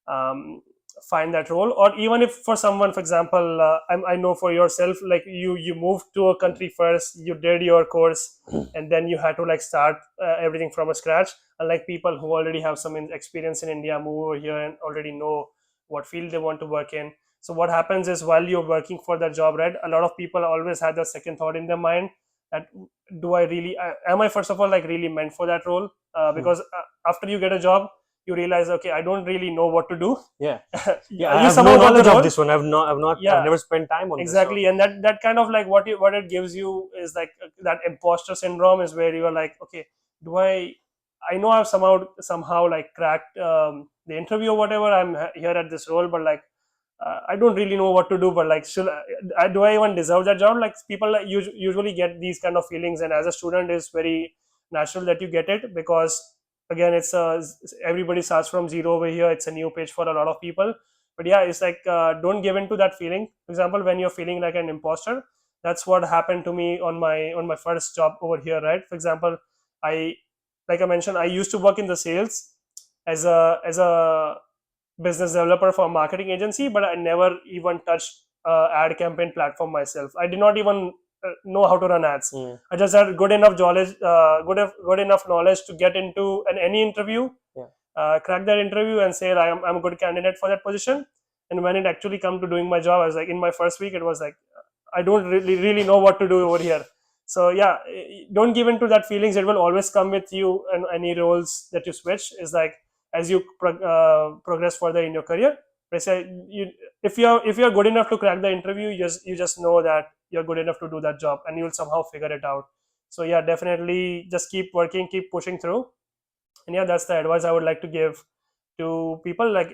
um, find that role. Or even if for someone, for example, I know for yourself, like you moved to a Yeah. country first, you did your course, and then you had to like start everything from a scratch. Unlike people who already have some experience in India, move over here and already know what field they want to work in. So what happens is while you're working for that job, right, a lot of people always had the second thought in their mind that do I really am I first of all like really meant for that role? Hmm. Because after you get a job, you realize, okay, I don't really know what to do. Yeah. Yeah, I You have no somehow got the knowledge of role. this one. I've Yeah, never spent time on this. So exactly. And that kind of like what it gives you is like that imposter syndrome, is where you're like, okay, do I know I've somehow like cracked the interview or whatever, I'm here at this role, but like I don't really know what to do. But like, do I even deserve that job? Like people like, usually get these kind of feelings, and as a student, it's very natural that you get it, because again, everybody starts from zero over here. It's a new page for a lot of people. But yeah, it's like don't give in to that feeling. For example, when you're feeling like an imposter, that's what happened to me on my first job over here, right? For example, I like I mentioned, I used to work in the sales as a business developer for a marketing agency, but I never even touched ad campaign platform myself. I did not even know how to run ads. mm, I just had good enough knowledge, good enough knowledge to get into any interview, yeah. crack that interview, and say I'm a good candidate for that position. And when it actually come to doing my job, I was like, in my first week, it was like, I don't really know what to do over here. So yeah, don't give in to that feelings. It will always come with you, and any roles that you switch is like, as you progress further in your career. They say if you're good enough to crack the interview, you just know that you're good enough to do that job, and you'll somehow figure it out. So yeah, definitely just keep working, keep pushing through. And yeah, that's the advice I would like to give to people. Like